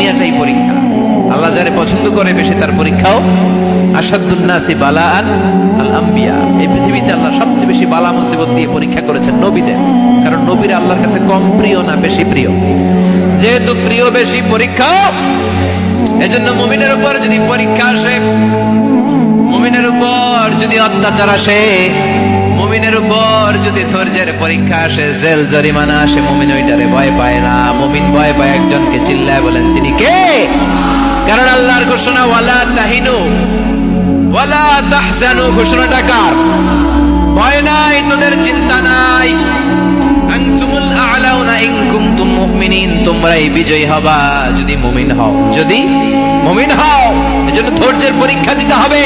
দুনিয়াটাই পরীক্ষা। আল্লাহ যারে পছন্দ করে বেশি তার পরীক্ষাও। আসাদুন নাসি বালাআন আল আম্বিয়া, এই পৃথিবীতে আল্লাহ সবচেয়ে বেশি বালা মুসিবত দিয়ে পরীক্ষা করেছেন নবীদের। কারণ নবীরা আল্লাহর কাছে কম প্রিয় না বেশি প্রিয়? যেহেতু প্রিয় বেশি পরীক্ষা, এজন্য মুমিনের উপর যদি পরীক্ষা আসে, মুমিনের উপর যদি অত্যাচার আসে, মুমিনের উপর যদি ধৈর্যের পরীক্ষা আসে, জেল জরিমানা আসে, মুমিন ওইটারে ভয় পায় না। মুমিন ভয় পায় একজনকে। চিল্লায় বলেন তিনি কে? কারণ আল্লাহর ঘোষণা ওয়ালা তাহিনু ওয়ালা তাহজানু, ঘোষণাটা কার? ভয় নাই, তোদের চিন্তা নাই। আনতুমুল আ'লাউনা ইন কুনতুম মুমিনিন, তোমরাই বিজয়ী হবা যদি মুমিন হও, যদি মুমিন হও। এজন্য ধৈর্যের পরীক্ষা দিতে হবে,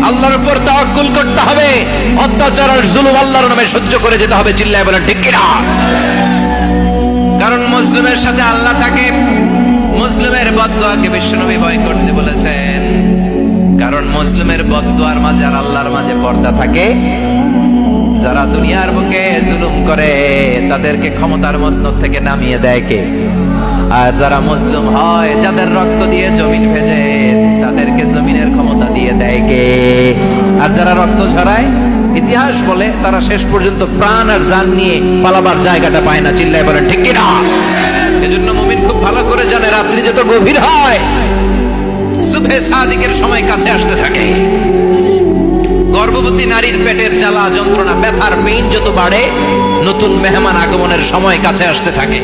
আল্লাহর উপর তাওয়াক্কুল করতে হবে, অত্যাচার আর জুলুম আল্লাহর নামে সহ্য করে যেতে হবে। চিল্লায় বলেন ঠিক কিনা? কারণ মুসলিমের সাথে আল্লাহ থাকে। মুসলিমের বদদুয়াকে বিশ্বনবী ভয় করতে বলেছেন, কারণ মুসলিমের বদদুয়ার মাঝে আর আল্লাহর মাঝে পর্দা থাকে। যারা দুনিয়ার বুকে জুলুম করে তাদেরকে ক্ষমতার মসনদ থেকে নামিয়ে দেয় কে? আর যারা মুসলিম হয়, যাদের রক্ত দিয়ে জমিন ভেজে, তাদেরকে জমিনের ক্ষমতা দিয়ে দেয় কে? আর যারা রক্ত ঝরায়, ইতিহাস বলে তারা শেষ পর্যন্ত প্রাণ আর জান নিয়ে পালাবার জায়গাটা পায় না। চিল্লায় বলেন ঠিক কিনা? এজন্য মুমিন খুব ভালো করে জানে, রাত্রি যত গভীর হয়, সুবহে সাদিকের সময় কাছে আসতে থাকে। গর্ভবতী নারীর পেটের জ্বালা যন্ত্রণা, ব্যথার পেইন যত বাড়ে, নতুন মেহমান আগমনের সময় কাছে আসতে থাকে।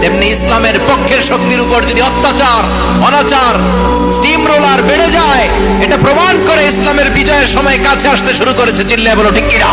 তেমনি ইসলামের পক্ষের শক্তির উপর যদি অত্যাচার, অনাচার, স্টিম রোলার বেড়ে যায়, এটা প্রমাণ করে ইসলামের বিজয়ের সময় কাছে আসতে শুরু করেছে। চিল্লায় বলো ঠিক কিনা?